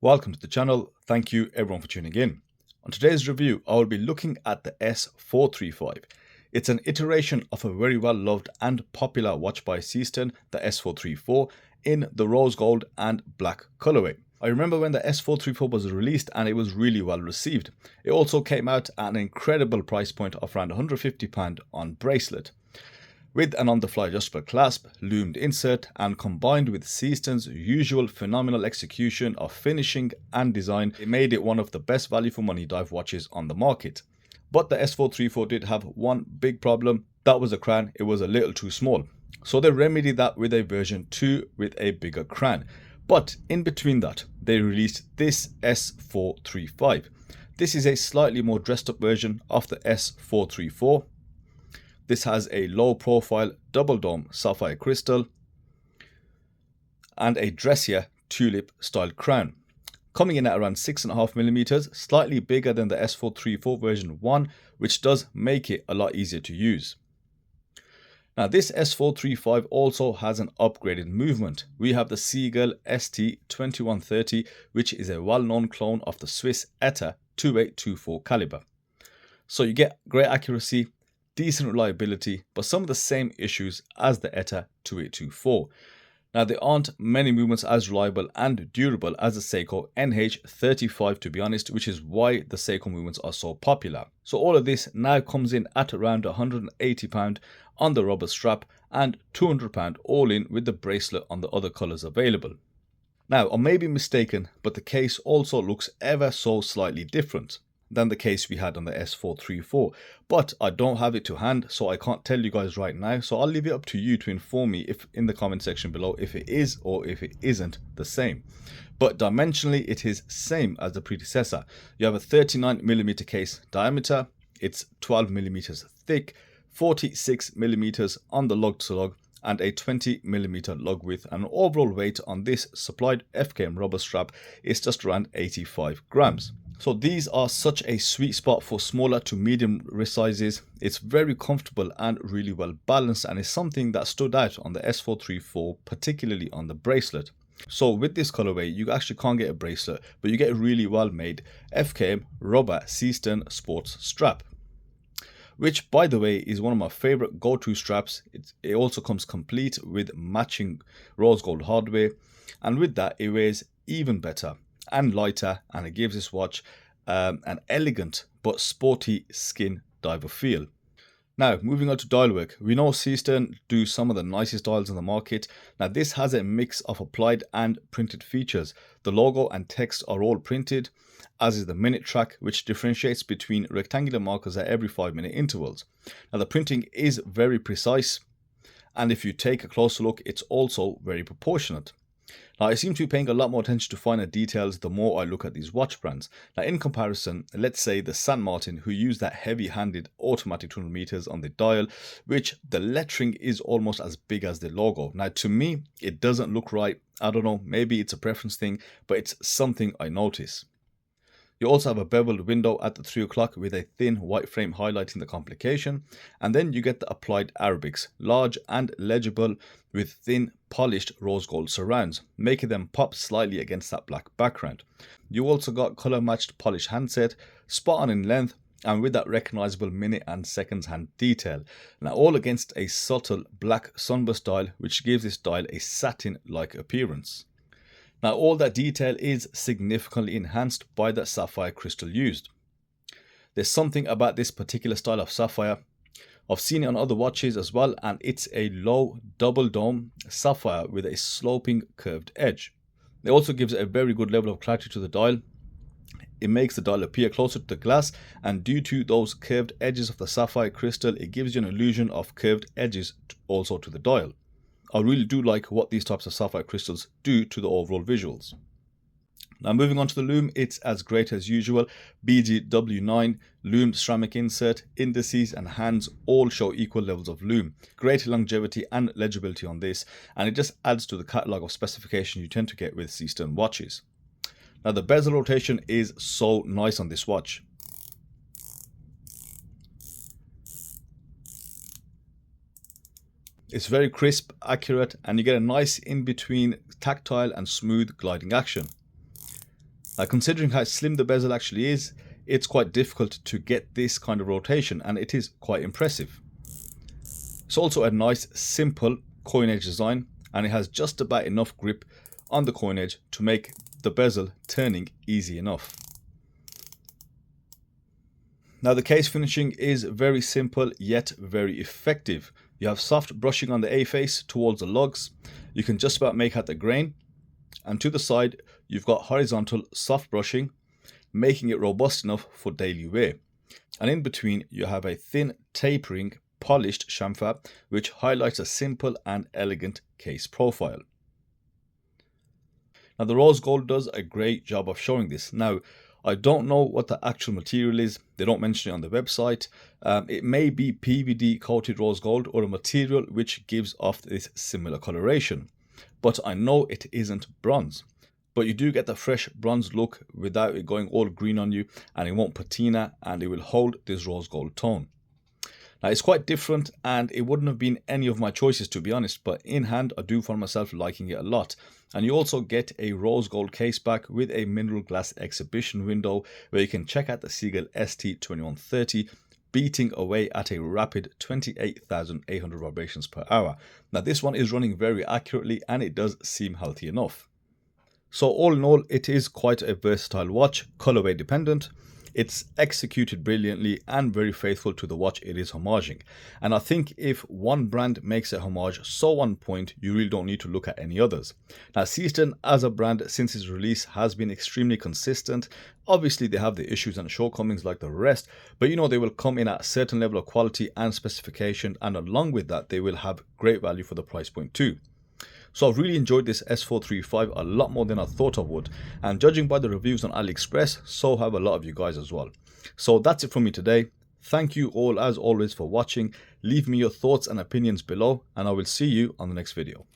Welcome to the channel. Thank you everyone for tuning in. On today's review, I will be looking at the S435. It's an iteration of a very well loved and popular watch by Seestern, the S434, in the rose gold and black colorway. I remember when the S434 was released and it was really well received. It also came out at an incredible price point of around £150 on bracelet. With an on-the-fly adjustable clasp, loomed insert, and combined with Seestern's usual phenomenal execution of finishing and design, it made it one of the best value for money dive watches on the market. But the S434 did have one big problem. That was the crown. It was a little too small. So they remedied that with a version 2 with a bigger crown. But in between that, they released this S435. This is a slightly more dressed up version of the S434. This has a low profile double dome sapphire crystal and a dressier tulip style crown, coming in at around 6.5mm, slightly bigger than the S434 version 1, which does make it a lot easier to use. Now this S435 also has an upgraded movement. We have the Seagull ST2130, which is a well-known clone of the Swiss ETA 2824 caliber. So you get great accuracy, decent reliability, but some of the same issues as the ETA 2824. Now there aren't many movements as reliable and durable as the Seiko NH35 to be honest, which is why the Seiko movements are so popular. So all of this now comes in at around £180 on the rubber strap and £200 all in with the bracelet on the other colours available. Now I may be mistaken, but the case also looks ever so slightly different than the case we had on the S434, but I don't have it to hand, so I can't tell you guys right now. So I'll leave it up to you to inform me if in the comment section below if it is or if it isn't the same. But dimensionally it is same as the predecessor. You have a 39mm case diameter, it's 12mm thick, 46mm on the lug to lug, and a 20mm lug width, and overall weight on this supplied FKM rubber strap is just around 85 grams. So these are such a sweet spot for smaller to medium wrist sizes. It's very comfortable and really well balanced, and is something that stood out on the S434, particularly on the bracelet. So with this colorway, you actually can't get a bracelet, but you get a really well made FKM rubber Seestern sports strap, which by the way is one of my favorite go-to straps. It also comes complete with matching rose gold hardware, and with that it weighs even better and lighter, and it gives this watch an elegant but sporty skin diver feel. Now moving on to dial work, we know Seestern do some of the nicest dials on the market. Now this has a mix of applied and printed features. The logo and text are all printed, as is the minute track, which differentiates between rectangular markers at every 5-minute intervals. Now the printing is very precise, and if you take a closer look, it's also very proportionate. Now I seem to be paying a lot more attention to finer details the more I look at these watch brands. Now in comparison, let's say the St. Martin, who use that heavy-handed automatic 200 meters on the dial, which the lettering is almost as big as the logo. Now to me, it doesn't look right. I don't know, maybe it's a preference thing, but it's something I notice. You also have a beveled window at the 3 o'clock with a thin white frame highlighting the complication, and then you get the applied Arabics, large and legible with thin polished rose gold surrounds, making them pop slightly against that black background. You also got color matched polished handset, spot on in length, and with that recognizable minute and seconds hand detail. Now all against a subtle black sunburst dial, which gives this dial a satin-like appearance. Now all that detail is significantly enhanced by the sapphire crystal used. There's something about this particular style of sapphire. I've seen it on other watches as well, and it's a low double dome sapphire with a sloping curved edge. It also gives a very good level of clarity to the dial. It makes the dial appear closer to the glass, and due to those curved edges of the sapphire crystal, it gives you an illusion of curved edges also to the dial. I really do like what these types of sapphire crystals do to the overall visuals. Now moving on to the loom, it's as great as usual. BGW9 loom ceramic insert, indices and hands all show equal levels of loom. Great longevity and legibility on this, and it just adds to the catalogue of specifications you tend to get with Seestern watches. Now the bezel rotation is so nice on this watch. It's very crisp, accurate, and you get a nice in-between tactile and smooth gliding action. Now, considering how slim the bezel actually is, it's quite difficult to get this kind of rotation, and it is quite impressive. It's also a nice simple coin edge design, and it has just about enough grip on the coin edge to make the bezel turning easy enough. Now, the case finishing is very simple yet very effective. You have soft brushing on the A face towards the lugs. You can just about make out the grain, and to the side you've got horizontal soft brushing, making it robust enough for daily wear. And in between you have a thin tapering polished chamfer which highlights a simple and elegant case profile. Now, the rose gold does a great job of showing this. Now, I don't know what the actual material is. They don't mention it on the website. It may be PVD coated rose gold or a material which gives off this similar coloration, but I know it isn't bronze. But you do get the fresh bronze look without it going all green on you, and it won't patina, and it will hold this rose gold tone. Now, it's quite different, and it wouldn't have been any of my choices, to be honest, but in hand I do find myself liking it a lot. And you also get a rose gold case back with a mineral glass exhibition window where you can check out the Seagull ST2130 beating away at a rapid 28,800 vibrations per hour. Now, this one is running very accurately, and it does seem healthy enough. So all in all, it is quite a versatile watch, colorway dependent. It's executed brilliantly and very faithful to the watch it is homaging. And I think if one brand makes a homage so on point, you really don't need to look at any others. Now, Seestern as a brand since its release has been extremely consistent. Obviously they have the issues and shortcomings like the rest, but you know, they will come in at a certain level of quality and specification, and along with that they will have great value for the price point too. So I've really enjoyed this S435 a lot more than I thought I would, and judging by the reviews on AliExpress, so have a lot of you guys as well. So that's it from me today. Thank you all as always for watching. Leave me your thoughts and opinions below, and I will see you on the next video.